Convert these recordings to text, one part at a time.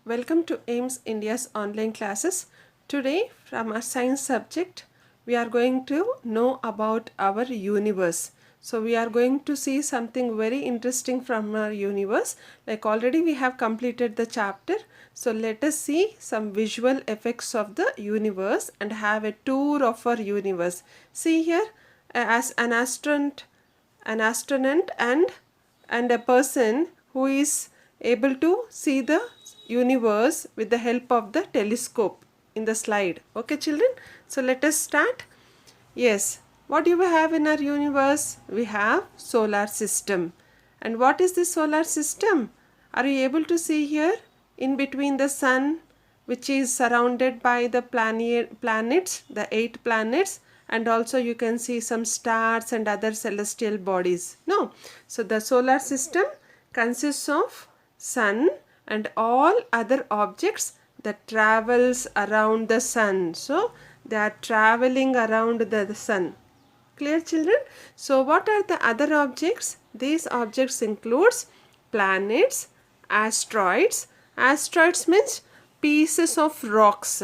Welcome to AIMS India's online classes. Today, from our science subject, we are going to know about our universe. So, we are going to see something very interesting from our universe. Like already we have completed the chapter. So, let us see some visual effects of the universe and have a tour of our universe. See here, as an astronaut and a person who is able to see the universe with the help of the telescope in the slide. Okay, children, so let us start. Yes, what do we have in our universe? We have solar system. And what is this solar system? Are you able to see here in between the sun, which is surrounded by the planets, the 8 planets, and also you can see some stars and other celestial bodies? No. So the solar system consists of sun and all other objects that travels around the sun. So they are traveling around the sun. Clear, children? So what are the other objects? These objects includes planets, asteroids. Asteroids means pieces of rocks.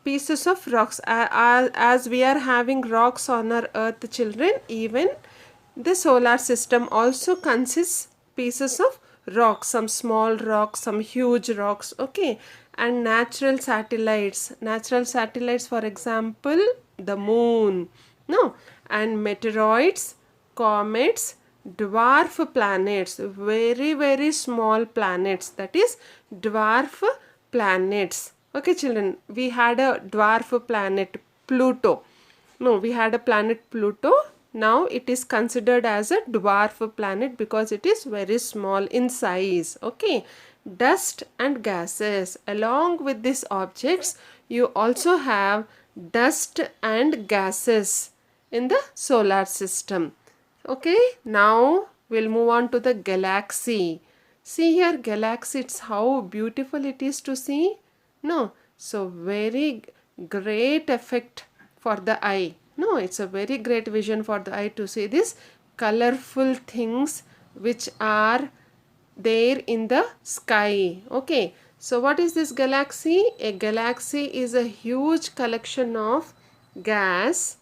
Pieces of rocks. As we are having rocks on our earth, children, even the solar system also consists pieces of rocks, some small rocks, some huge rocks, okay, and natural satellites, for example, the moon, no, and meteoroids, comets, dwarf planets, very small planets, that is dwarf planets. Okay, children, we had a dwarf planet Pluto. No, we had a planet Pluto. Now it is considered as a dwarf planet because it is very small in size. Okay. Dust and gases. Along with these objects, you also have dust and gases in the solar system. Okay. Now we'll move on to the galaxy. See here, galaxy, it's how beautiful it is to see. No. So very great effect for the eye. No, it's a very great vision for the eye to see these colorful things which are there in the sky. Okay, so what is this galaxy? A galaxy is a huge collection of gas,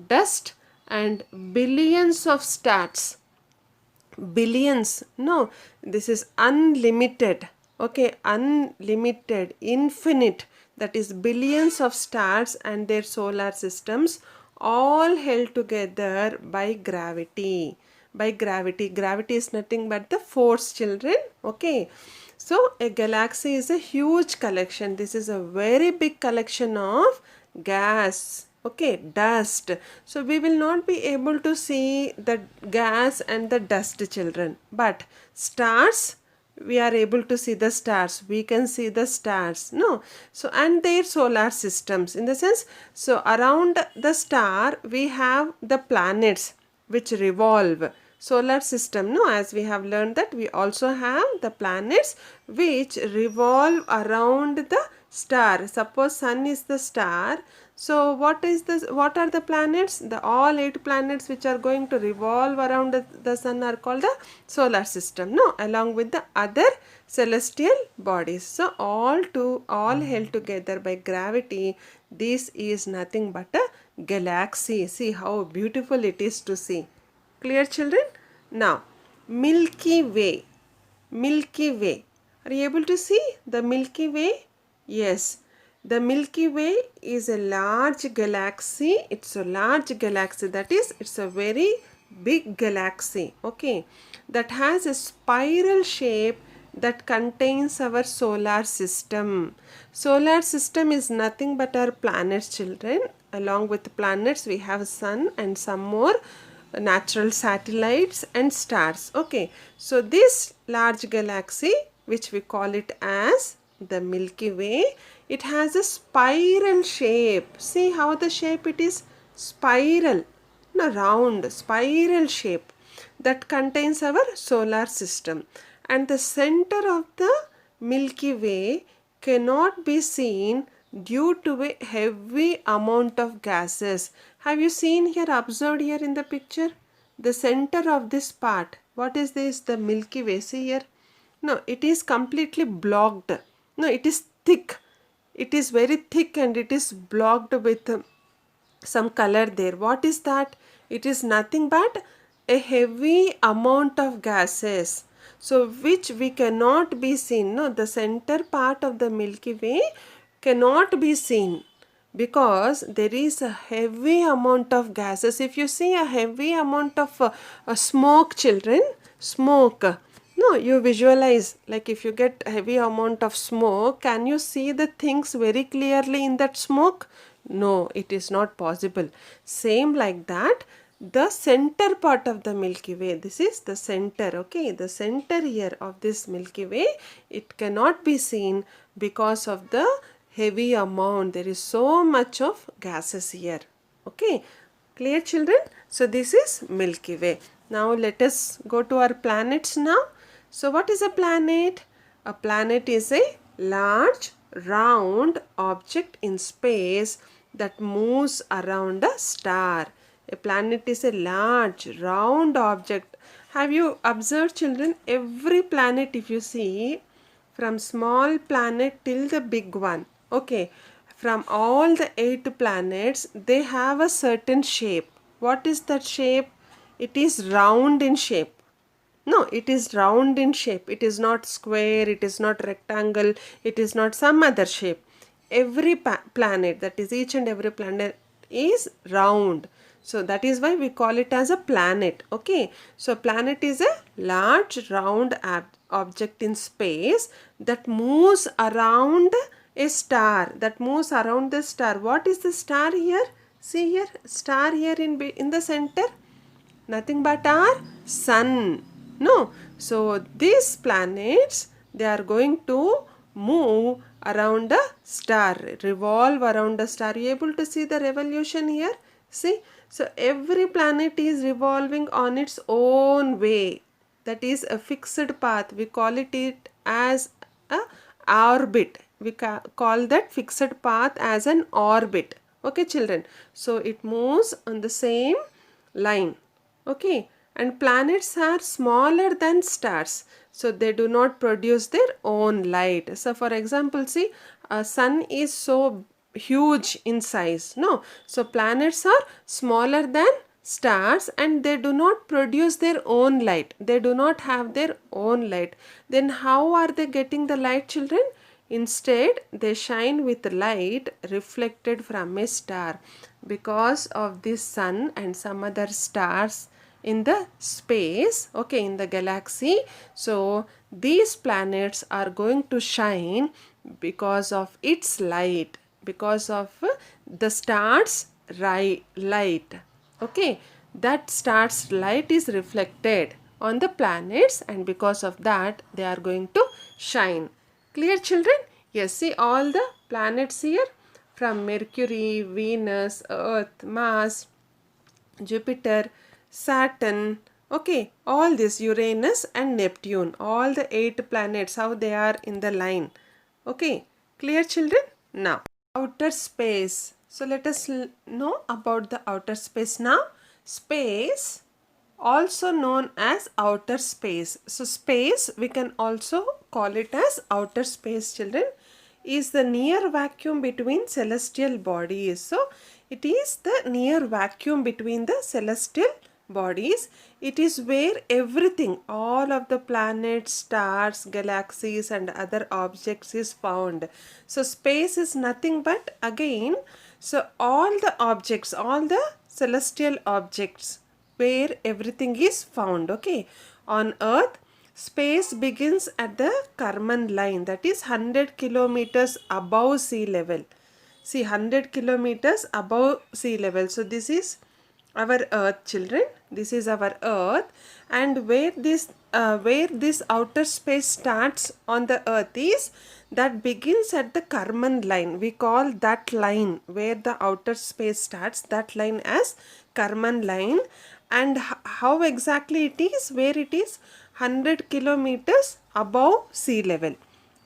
dust, and billions of stars. Billions, no, this is unlimited. Okay, unlimited, infinite, that is billions of stars and their solar systems, all held together by gravity. Gravity is nothing but the force, children. Okay, so a galaxy is a huge collection. This is a very big collection of gas, okay, dust. So we will not be able to see the gas and the dust, children, but stars, we are able to see the stars. We can see the stars, no, so and their solar systems, in the sense, so around the star we have the planets which revolve. Solar system, no, as we have learned that we also have the planets which revolve around the star. Suppose sun is the star, so what are the planets? The all 8 planets which are going to revolve around the sun are called the solar system, no, along with the other celestial bodies. So all held together by gravity. This is nothing but a galaxy. See how beautiful it is to see. Clear, children? Now, Milky Way. Milky Way. Are you able to see the Milky Way? Yes. The Milky Way is a large galaxy. It's a large galaxy. That is, it's a very big galaxy. Okay. That has a spiral shape that contains our solar system. Solar system is nothing but our planets, children. Along with planets, we have sun and some more natural satellites and stars. Okay, so this large galaxy, which we call it as the Milky Way, it has a spiral shape. See how the shape it is? Spiral, no, round, spiral shape that contains our solar system. And the center of the Milky Way cannot be seen due to a heavy amount of gases. Have you seen here, observed here in the picture? The center of this part, what is this? The Milky Way. See here. No, it is completely blocked. No, it is thick. It is very thick and it is blocked with some color there. What is that? It is nothing but a heavy amount of gases. So which we cannot be seen. No, the center part of the Milky Way cannot be seen because there is a heavy amount of gases. If you see a heavy amount of smoke, children, smoke, no, you visualize, like if you get a heavy amount of smoke, can you see the things very clearly in that smoke? No, it is not possible. Same like that, the center part of the Milky Way, this is the center, okay, the center here of this Milky Way, it cannot be seen because of the heavy amount. There is so much of gases here, okay. Clear, children? So this is Milky Way. Now let us go to our planets now. So what is a planet? A planet is a large round object in space that moves around a star. A planet is a large round object. Have you observed, children? Every planet, if you see, from small planet till the big one, okay, from all the 8 planets, they have a certain shape. What is that shape? It is round in shape. No, it is round in shape. It is not square, it is not rectangle, it is not some other shape. Every planet, that is each and every planet, is round. So that is why we call it as a planet. Okay. So planet is a large round object in space that moves around a star. That moves around the star. What is the star here? See here, star here in the center. Nothing but our sun. No. So these planets, they are going to move around a star, revolve around a star. Are you able to see the revolution here? See? So every planet is revolving on its own way. That is a fixed path. We call it as a orbit. We call that fixed path as an orbit. Okay, children. So it moves on the same line. Okay, and planets are smaller than stars, so they do not produce their own light. So for example, see, a sun is so huge in size, no, so planets are smaller than stars and they do not produce their own light. They do not have their own light. Then how are they getting the light, children? Instead, they shine with light reflected from a star. Because of this sun and some other stars in the space, okay, in the galaxy, so these planets are going to shine because of its light, because of the star's light, okay, that star's light is reflected on the planets and because of that they are going to shine. Clear, children? Yes, see all the planets here, from Mercury, Venus, Earth, Mars, Jupiter, Saturn, okay, all this, Uranus and Neptune, all the 8 planets, how they are in the line. Okay, clear, children? Now, outer space. So let us know about the outer space now. Space, also known as outer space. So space, we can also call it as outer space, children, is the near vacuum between celestial bodies. So it is the near vacuum between the celestial bodies. It is where everything, all of the planets, stars, galaxies and other objects is found. So space is nothing but, again, so all the objects, all the celestial objects where everything is found. Okay, on Earth, space begins at the Kármán line, that is 100 kilometers above sea level. See, 100 kilometers above sea level. So this is our Earth, children. This is our Earth, and where this outer space starts on the Earth is, that begins at the Kármán line. We call that line where the outer space starts, that line as Kármán line. And how exactly it is? Where it is? 100 kilometers above sea level.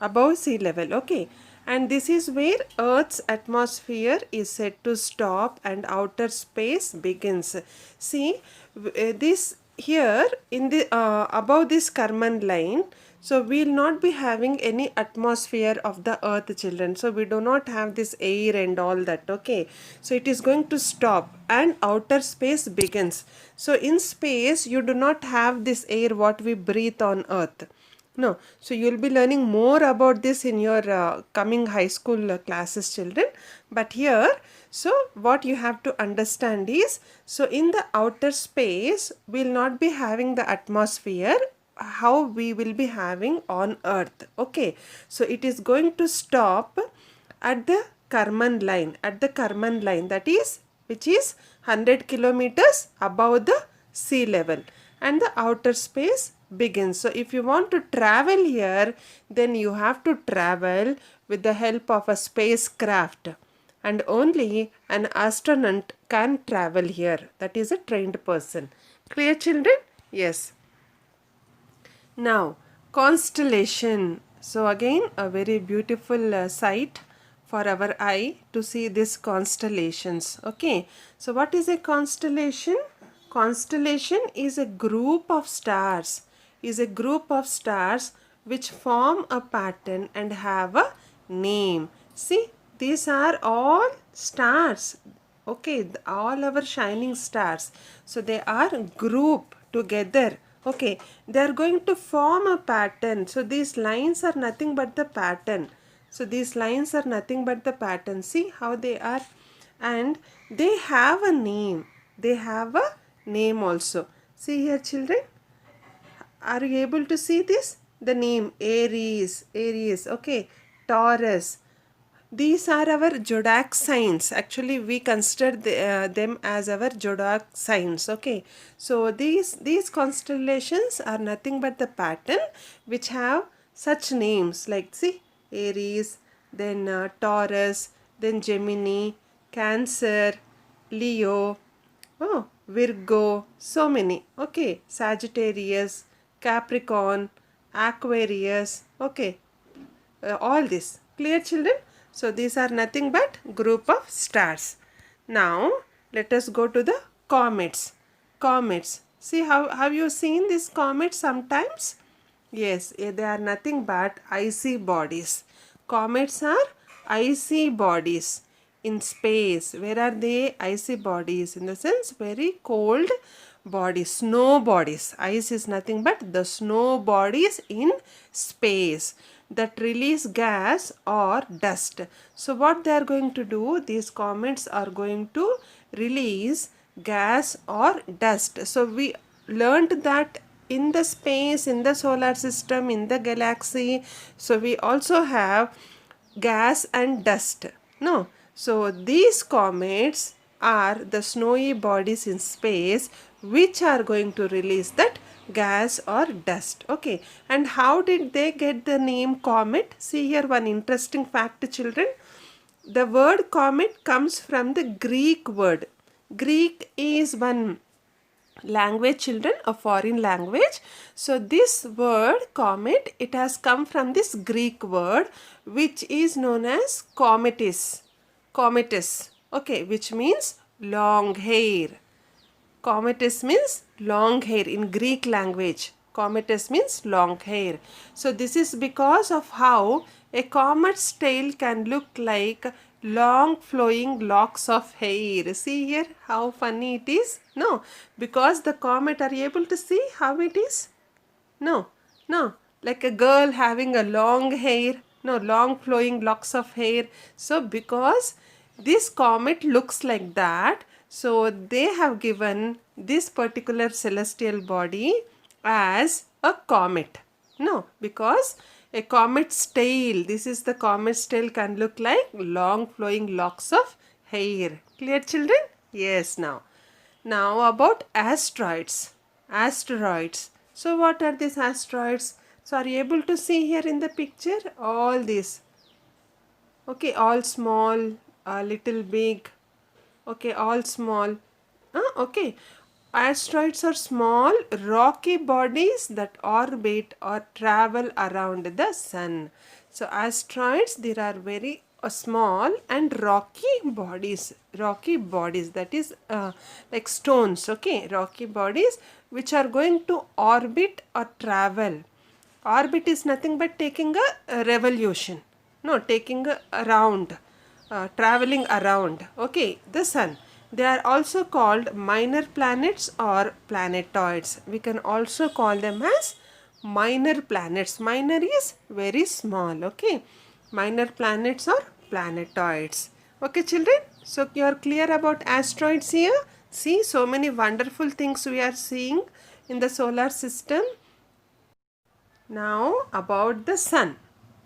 Above sea level, okay. And this is where Earth's atmosphere is said to stop and outer space begins. See, this here in the above this Kármán line, So we will not be having any atmosphere of the earth, children. So we do not have this air and all that. Okay, so it is going to stop and outer space begins. So in space you do not have this air what we breathe on earth. No, so you'll be learning more about this in your coming high school classes, children. But here, so what you have to understand is, so in the outer space, we'll not be having the atmosphere how we will be having on earth. Okay, so it is going to stop at the Karman line, that is, which is 100 kilometers above the sea level, and the outer space begins. So if you want to travel here, then you have to travel with the help of a spacecraft, and only an astronaut can travel here, that is a trained person. Clear, children? Yes. Now, constellation. So again, a very beautiful sight for our eye to see these constellations. Okay, so what is a constellation? Constellation is a group of stars, which form a pattern and have a name. See, these are all stars. Okay, all our shining stars. So they are grouped together. Okay, they are going to form a pattern. So these lines are nothing but the pattern. See how they are, and they have a name. Also. See here, children. Are you able to see this? The name Aries. Okay, Taurus. These are our zodiac signs. Actually, we consider them as our zodiac signs. Okay, so these constellations are nothing but the pattern which have such names like, see, Aries, then Taurus, then Gemini, Cancer, Leo, Virgo, so many. Okay, Sagittarius, Capricorn, Aquarius. Okay, all this. Clear, children? So these are nothing but group of stars. Now let us go to the comets. See, how have you seen these comets sometimes? Yes, they are nothing but icy bodies. Comets are icy bodies in space. Where are they? Icy bodies, in the sense very cold bodies, snow bodies. Ice is nothing but the snow bodies in space that release gas or dust. So what they are going to do, these comets are going to release gas or dust. So we learned that in the space, in the solar system, in the galaxy, so we also have gas and dust. No, so these comets are the snowy bodies in space which are going to release that gas or dust. Okay, and how did they get the name comet? See here one interesting fact, children. The word comet comes from the Greek word. Greek is one language, children, a foreign language. So this word comet, it has come from this Greek word which is known as cometus. Okay, which means long hair. Cometus means long hair in Greek language. Cometus means long hair. So this is because of how a comet's tail can look like long flowing locks of hair. See here how funny it is? No, because the comet, are you able to see how it is? No, like a girl having a long hair. No, long flowing locks of hair. So because this comet looks like that, so they have given this particular celestial body as a comet. No, because a comet's tail, this is the comet's tail, can look like long flowing locks of hair. Clear, children? Yes, now. Now about asteroids. So what are these asteroids? So are you able to see here in the picture? All these. Okay, all small, a little big. Okay, all small. Okay. Asteroids are small, rocky bodies that orbit or travel around the sun. So asteroids, there are very small and rocky bodies, that is like stones. Okay, rocky bodies which are going to orbit or travel Orbit is nothing but taking a revolution. No, taking a around, traveling around. Okay, the sun. They are also called minor planets or planetoids. We can also call them as minor planets. Minor is very small. Okay, minor planets or planetoids. Okay, children. So you are clear about asteroids here. See, so many wonderful things we are seeing in the solar system. Now about the sun.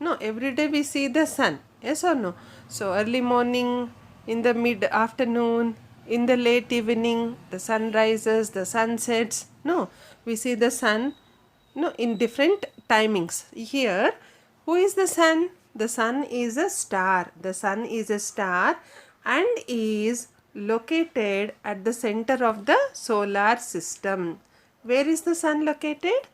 No, every day we see the sun. Yes or no? So early morning, in the mid afternoon, in the late evening, the sun rises, the sun sets. No, we see the sun. No, in different timings. Here, who is the sun? The sun is a star. The sun is a star and is located at the center of the solar system. Where is the sun located?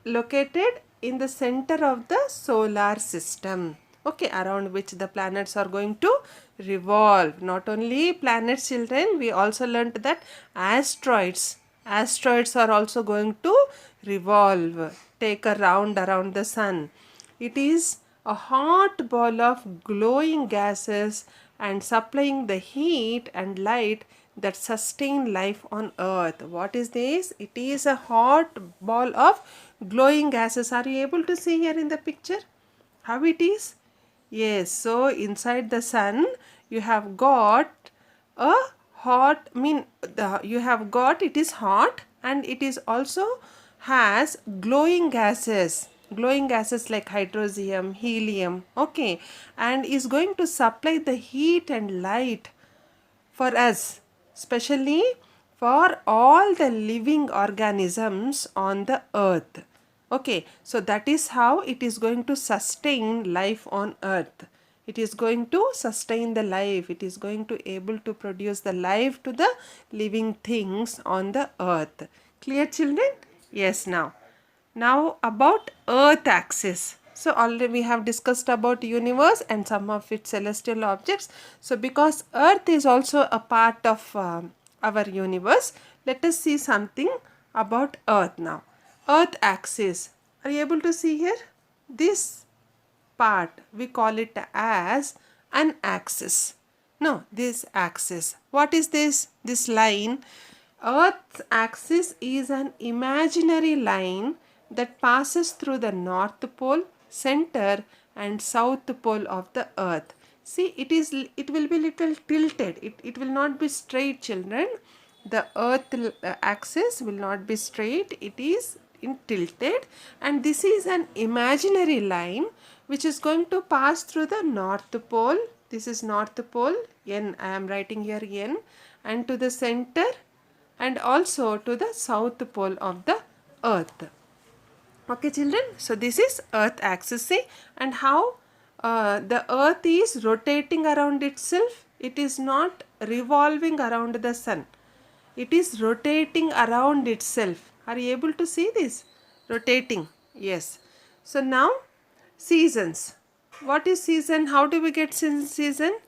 Located in the center of the solar system. Okay, around which the planets are going to revolve. Not only planets, children, we also learnt that asteroids are also going to revolve, take a round around the sun. It is a hot ball of glowing gases and supplying the heat and light that sustain life on earth. What is this? It is a hot ball of glowing gases. Are you able to see here in the picture how it is? Yes, so inside the sun you have got a hot, you have got, it is hot and it is also has glowing gases like hydrogen, helium, okay, and is going to supply the heat and light for us, especially for all the living organisms on the earth. Okay, so that is how it is going to sustain life on earth. It is going to sustain the life. It is going to able to produce the life to the living things on the earth. Clear, children? Yes, now about earth axis. So already we have discussed about universe and some of its celestial objects. So because earth is also a part of our universe, let us see something about earth now. Earth axis. Are you able to see here? This part we call it as an axis. No, this axis. What is this? This line. Earth's axis is an imaginary line that passes through the north pole, center and south pole of the earth. See, it will be little tilted. It will not be straight, children. The earth axis will not be straight. It is in tilted, and this is an imaginary line which is going to pass through the north pole. This is north pole, N, I am writing here N, and to the center and also to the south pole of the earth. Okay, children, so this is earth axis. See, and how the earth is rotating around itself. It is not revolving around the sun. It is rotating around itself. Are you able to see this? Rotating. Yes. So now seasons. What is season? How do we get season?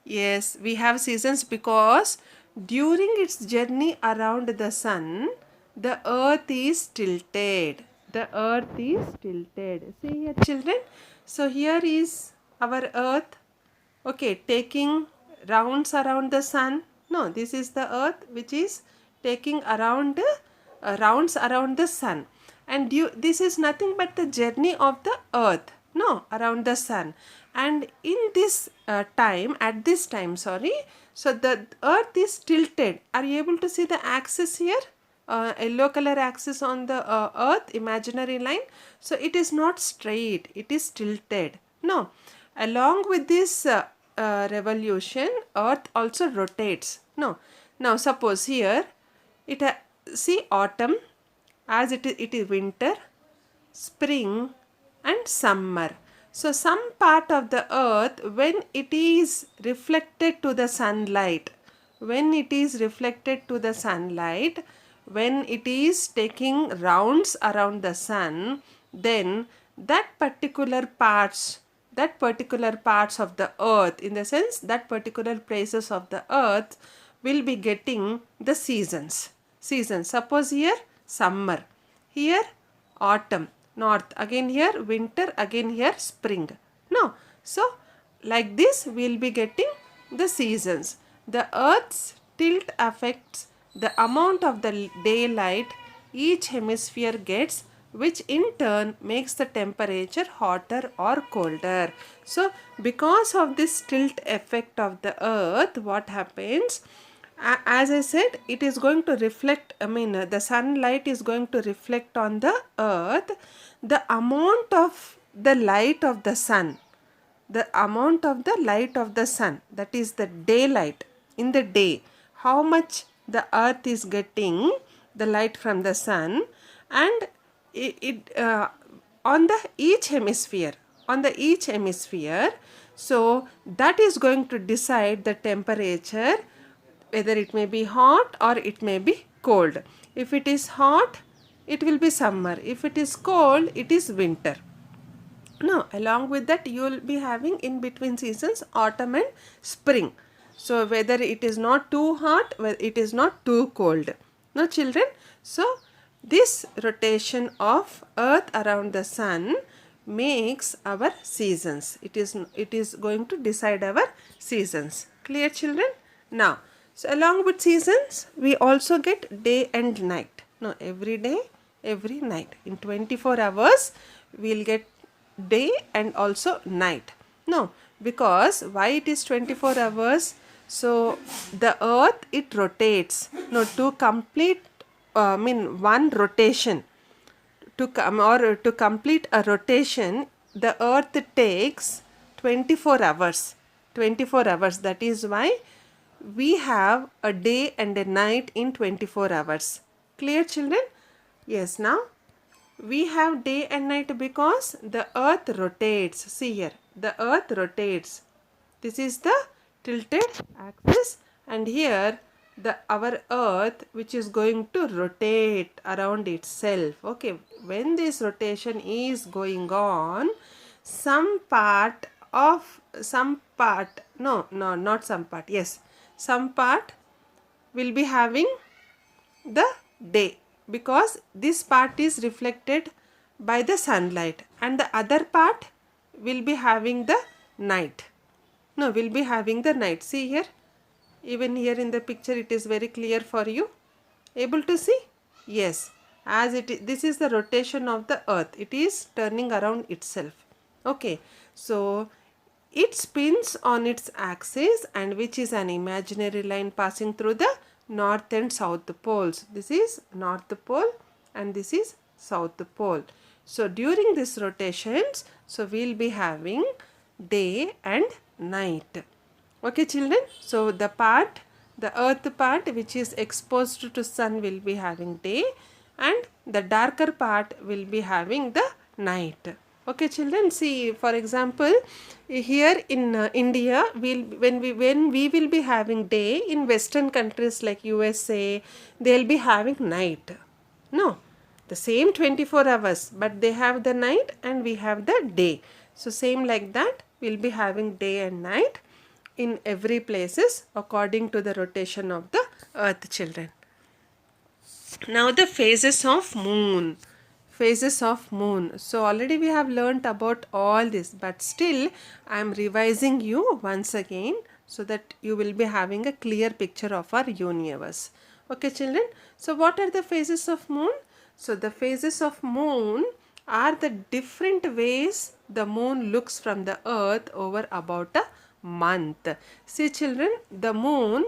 Yes, we have seasons because during its journey around the sun, the earth is tilted. The earth is tilted. See here, children. So here is our earth. Okay, taking rounds around the sun. No, this is the earth which is taking around rounds around the sun, and this is nothing but the journey of the earth, no, around the sun. And in this at this time, sorry, so the earth is tilted. Are you able to see the axis here? Yellow color axis on the earth, imaginary line. So it is not straight, it is tilted. No, along with this revolution, earth also rotates. No, now suppose here it see autumn, as it is winter, spring and summer. So some part of the earth, when it is reflected to the sunlight, when it is taking rounds around the sun, then that particular parts of the earth, in the sense that particular places of the earth will be getting the seasons. Suppose here summer, here autumn, north, again here winter, again here spring. No, so like this we will be getting the seasons. The earth's tilt affects the amount of the daylight each hemisphere gets, which in turn makes the temperature hotter or colder. So because of this tilt effect of the earth, what happens, as I said, it is going to reflect, the sunlight is going to reflect on the earth. The amount of the light of the sun, that is the daylight in the day, how much the earth is getting the light from the sun, and on the each hemisphere, so that is going to decide the temperature, whether it may be hot or it may be cold. If it is hot, it will be summer. If it is cold, it is winter. Now, along with that, you will be having in between seasons autumn and spring. So, whether it is not too hot, it is not too cold. Now, children, so this rotation of earth around the sun makes our seasons. It is going to decide our seasons. Clear, children? Now, so along with seasons, we also get day and night. Now, every day, every night. In 24 hours, we will get day and also night. No, because why it is 24 hours? So the earth, it rotates. No, to complete one rotation, to complete a rotation, the earth takes 24 hours. 24 hours. That is why we have a day and a night in 24 hours. Clear, children? Yes, now we have day and night because the earth rotates. See here, the earth rotates. This is the tilted axis, and here our earth, which is going to rotate around itself. Okay, when this rotation is going on, some part, will be having the day, because this part is reflected by the sunlight, and the other part will be having the night. No, will be having the night. See here, even here in the picture it is very clear for you. Able to see? Yes, as this is the rotation of the earth. It is turning around itself. Okay, so it spins on its axis, and which is an imaginary line passing through the north and south poles. This is north pole and this is south pole. So during this rotations, so we will be having day and night. Okay, children. So the earth part which is exposed to sun will be having day, and the darker part will be having the night. Okay, children. See, for example, here in India, when we will be having day, in Western countries like USA, they will be having night. No, the same 24 hours, but they have the night and we have the day. So same like that, we will be having day and night in every places according to the rotation of the earth, children. Now the phases of moon. So already we have learnt about all this, but still I am revising you once again so that you will be having a clear picture of our universe. Okay, children. So what are the phases of moon? So the phases of moon are the different ways the moon looks from the earth over about a month. See, children, the moon,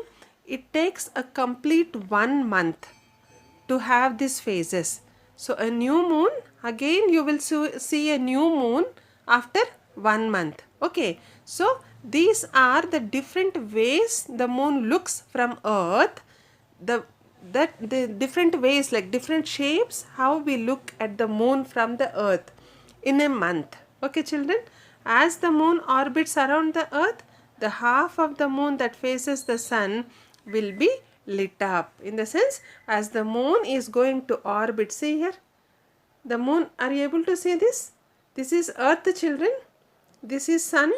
it takes a complete 1 month to have these phases. So a new moon, again you will see a new moon after 1 month. Okay, so these are the different ways the moon looks from earth. The different ways, like different shapes, how we look at the moon from the earth in a month. Okay, children, as the moon orbits around the earth, the half of the moon that faces the sun will be lit up. In the sense, as the moon is going to orbit, see here, the moon, are you able to see this? This is earth, children, this is sun,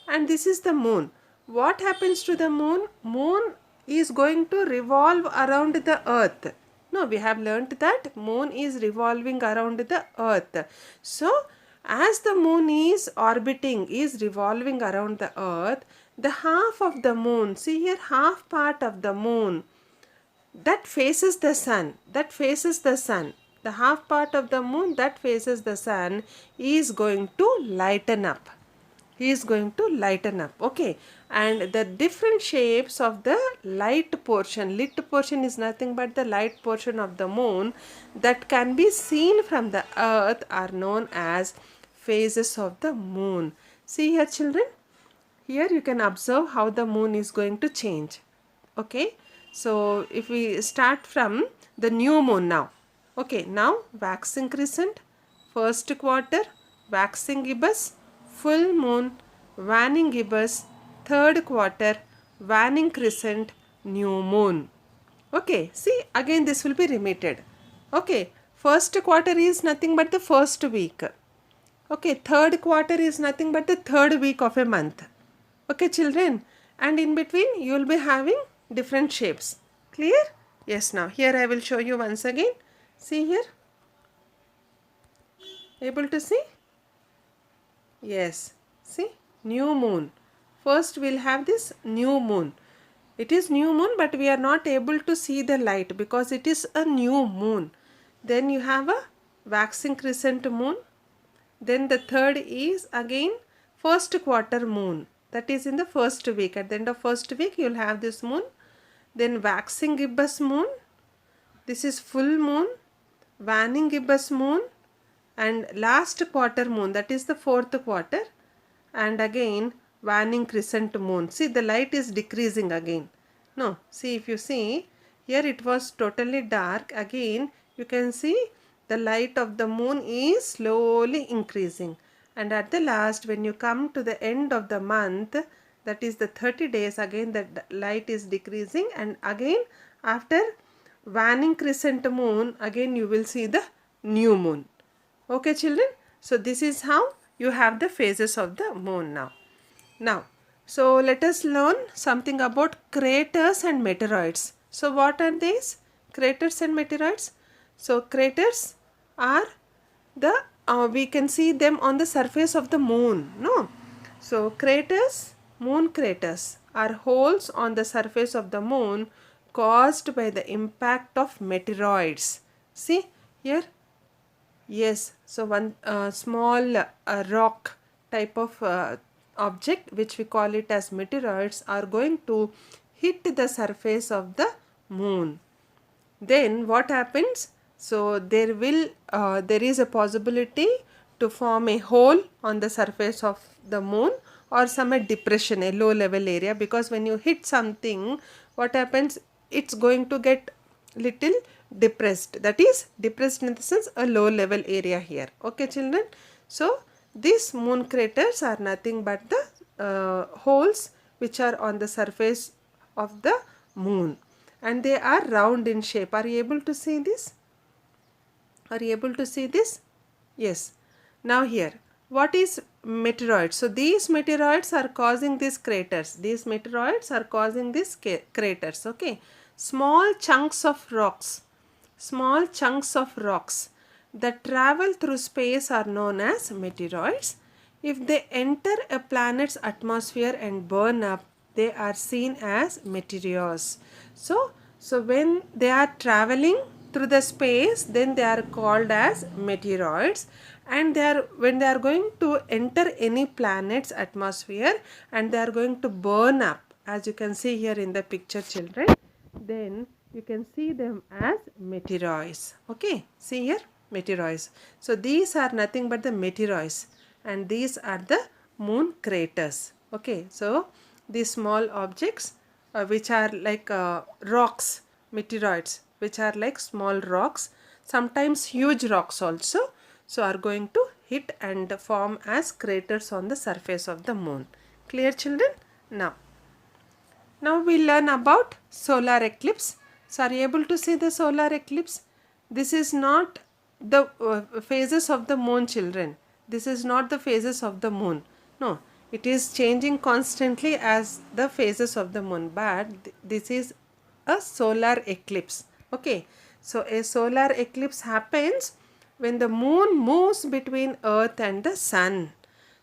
and this is the moon. What happens to the moon? Moon is going to revolve around the earth. No, we have learnt that moon is revolving around the earth. So, as the moon is orbiting, is revolving around the earth, the half of the moon, see here, half part of the moon that faces the sun, the half part of the moon that faces the sun is going to lighten up. He is going to lighten up, okay. And the different shapes of the light portion, lit portion is nothing but the light portion of the moon that can be seen from the earth are known as phases of the moon. See here children, here you can observe how the moon is going to change, okay. So if we start from the new moon now, okay, now waxing crescent, first quarter, waxing gibbous, full moon, waning gibbous, third quarter, waning crescent, new moon. Okay, see again this will be repeated. Okay, first quarter is nothing but the first week. Okay, third quarter is nothing but the third week of a month. Okay children, and in between you will be having different shapes. Clear? Yes, now here I will show you once again. See here. Able to see? Yes. See? New moon. First we'll have this new moon. It is new moon but we are not able to see the light because it is a new moon. Then you have a waxing crescent moon. Then the third is again first quarter moon. That is in the first week. At the end of first week you will have this moon. Then waxing gibbous moon. This is full moon. Waning gibbous moon. And last quarter moon, that is the fourth quarter. And again waning crescent moon. See, the light is decreasing again. No, see, if you see here it was totally dark. Again you can see the light of the moon is slowly increasing. And at the last, when you come to the end of the month, that is the 30 days, again the light is decreasing, and again after waning crescent moon, again you will see the new moon. Okay children, so this is how you have the phases of the moon now. Now, so let us learn something about craters and meteoroids. So what are these? Craters and meteoroids. So craters are the we can see them on the surface of the moon. No, so craters, moon craters are holes on the surface of the moon caused by the impact of meteoroids. See here. Yes, so one small rock type of object which we call it as meteoroids are going to hit the surface of the moon. Then what happens? So there is a possibility to form a hole on the surface of the moon or some depression, a low level area, because when you hit something, what happens? It's going to get little depressed. That is depressed in the sense a low level area here. Okay children. So these moon craters are nothing but the holes which are on the surface of the moon, and they are round in shape. Are you able to see this? Are you able to see this? Yes. Now here, what is meteoroids? So these meteoroids are causing these craters. These meteoroids are causing these craters. Okay. Small chunks of rocks. Small chunks of rocks that travel through space are known as meteoroids. If they enter a planet's atmosphere and burn up, they are seen as meteors. So when they are traveling through the space, then they are called as meteoroids, and when they are going to enter any planet's atmosphere and they are going to burn up, as you can see here in the picture children, then you can see them as meteoroids. Okay, see here, meteoroids. So these are nothing but the meteoroids, and these are the moon craters. Okay, so these small objects which are like rocks, meteoroids, which are like small rocks, sometimes huge rocks also, so are going to hit and form as craters on the surface of the moon. Clear children? Now we learn about solar eclipse. So are you able to see the solar eclipse? This is not the phases of the moon children. This is not the phases of the moon. No, it is changing constantly as the phases of the moon, but this is a solar eclipse. Okay, So a solar eclipse happens when the moon moves between earth and the sun.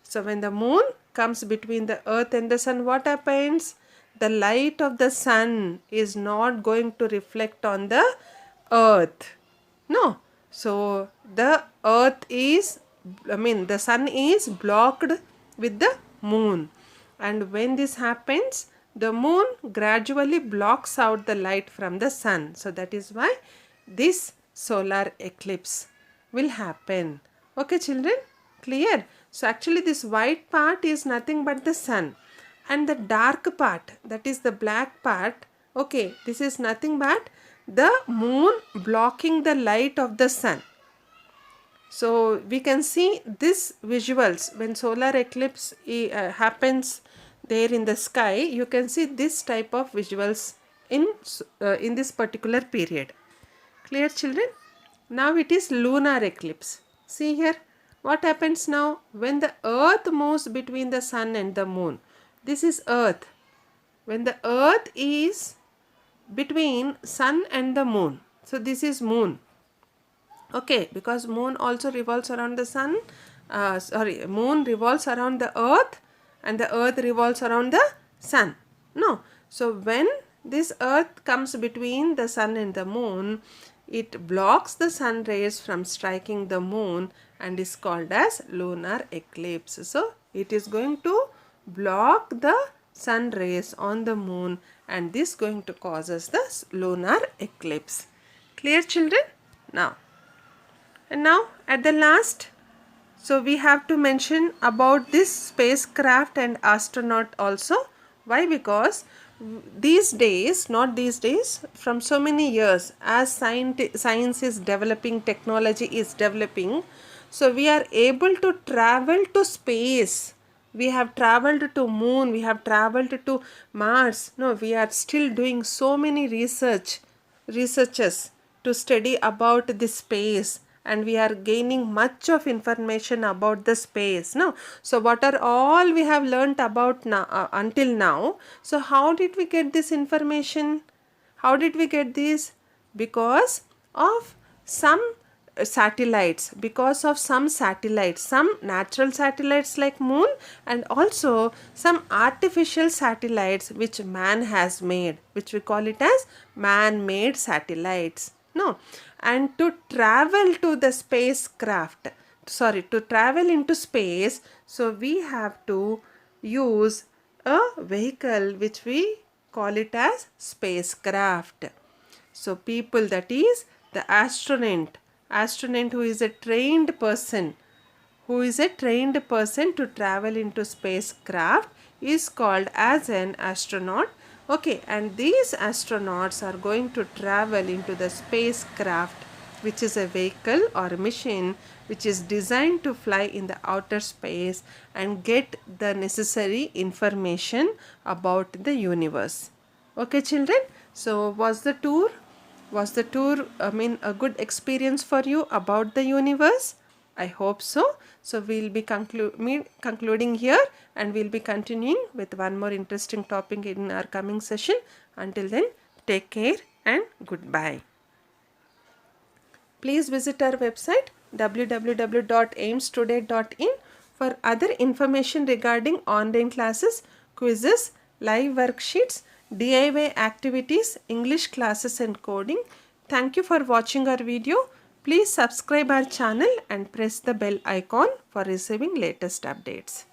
So when the moon comes between the earth and the sun, what happens? The light of the sun is not going to reflect on the earth. No. So the earth is, the sun is blocked with the moon. And when this happens, the moon gradually blocks out the light from the sun. So that is why this solar eclipse will happen. Okay children, clear? So actually this white part is nothing but the sun, and the dark part, that is the black part, okay, this is nothing but the moon blocking the light of the sun. So we can see this visuals when solar eclipse happens there in the sky. You can see this type of visuals in this particular period. Clear children? Now it is lunar eclipse. See here, what happens now when the earth moves between the sun and the moon. This is earth. When the earth is between sun and the moon, so this is moon. Okay, because moon also revolves around the sun. Moon revolves around the earth and the earth revolves around the sun. No. So when this earth comes between the sun and the moon, it blocks the sun rays from striking the moon and is called as lunar eclipse. So it is going to block the sun rays on the moon, and this going to cause us the lunar eclipse. Clear children? Now, and now at the last, so we have to mention about this spacecraft and astronaut also. Why? Because these days, not these days, from so many years, as science is developing, technology is developing, so we are able to travel to space. We have traveled to moon, we have traveled to Mars. No, we are still doing so many researches to study about the space, and we are gaining much of information about the space. No, so what are all we have learnt about now until now? So how did we get this information? How did we get this? Because of some satellites, some natural satellites like moon, and also some artificial satellites which man has made, which we call it as man-made satellites. No, and to travel to the spacecraft, to travel into space, so we have to use a vehicle which we call it as spacecraft. So people, that is the astronaut who is a trained person, to travel into spacecraft is called as an astronaut. Okay, and these astronauts are going to travel into the spacecraft, which is a vehicle or a machine which is designed to fly in the outer space and get the necessary information about the universe. Okay children, so was the tour a good experience for you about the universe? I hope so. So we will be concluding here, and we will be continuing with one more interesting topic in our coming session. Until then, take care and goodbye. Please visit our website www.aimstoday.in for other information regarding online classes, quizzes, live worksheets, DIY activities, English classes and coding. Thank you for watching our video. Please subscribe our channel and press the bell icon for receiving latest updates.